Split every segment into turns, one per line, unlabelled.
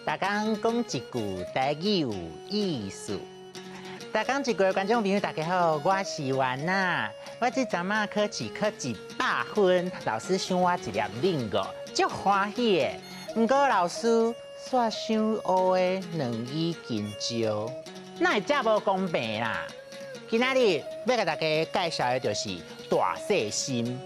大家讲一句台语有意思。大家一句观众朋友大家好，我是婉娜。我这阵啊考试考100分，老师赏我一粒令果，足欢喜的。不过老师煞想学的两语金招，那会这无公平啦？今仔日要给大家介绍的就是大细心。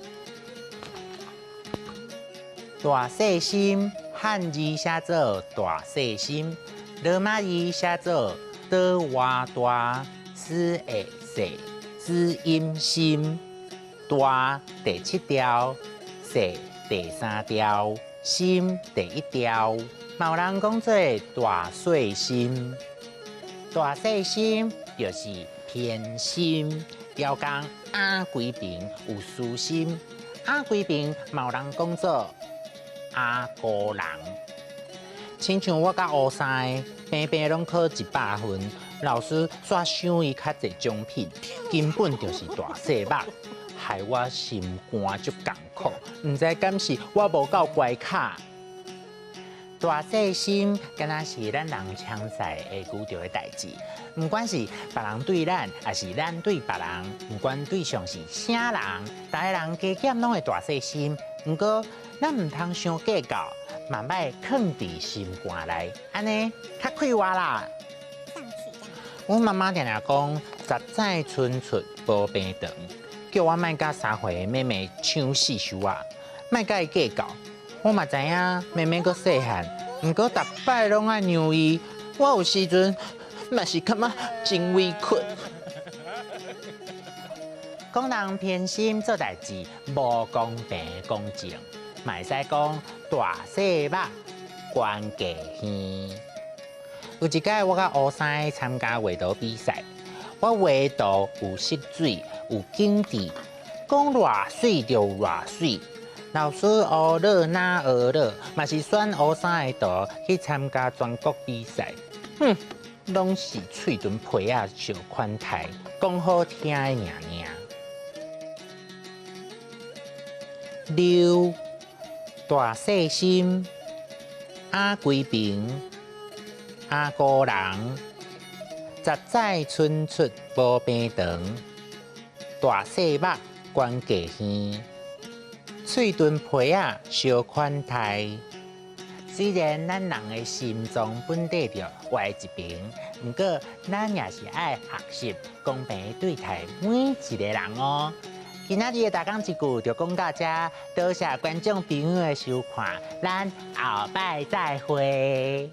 大细心汉字写作大细心，罗马字写作的哇大，思会细，知音心。大第7条，细第3条，心第1条。有人讲做大细心，大细心就是偏心，要讲阿规平有私心，阿规平有人讲做阿孤人。亲像我甲乌三平平拢考100分，老师煞赏伊较侪奖品，根本就是大细目，害我心肝足艰苦。唔知敢是我无够乖卡。大细心，敢若是咱人常在会遇到的代志。唔管是别人对咱，还是咱对别人，唔管对象是啥人，大家人加减拢会大细心。不过，咱唔通伤计较，嘛歹藏伫心肝内，安尼较快活啦。我妈妈常常讲，10载春出无病长，叫我莫甲3岁的妹妹抢死修啊，莫甲伊计较。我嘛知影妹妹阁细汉，不过逐摆拢爱让伊，我有时阵嘛是感觉真委屈。讲人偏心做代志，无公平公正，嘛会使讲大细目，关价耳。有一摆我甲乌三参加画图比赛，我画图有色水，有景致，讲偌水就偌水。老师学了哪学了，嘛是选乌三的图去参加全国比赛。拢是喙唇皮啊小款待，讲好听的尔尔。六大细心，阿规平，阿孤人，10载春出无病长，大细目关价耳。喙唇皮啊，小款待。虽然咱人的心脏本底着歪一边，不过咱也是爱学习公平对待每一个人哦。今仔日的大讲一句就讲到这，多谢观众朋友的收看，咱后摆再会。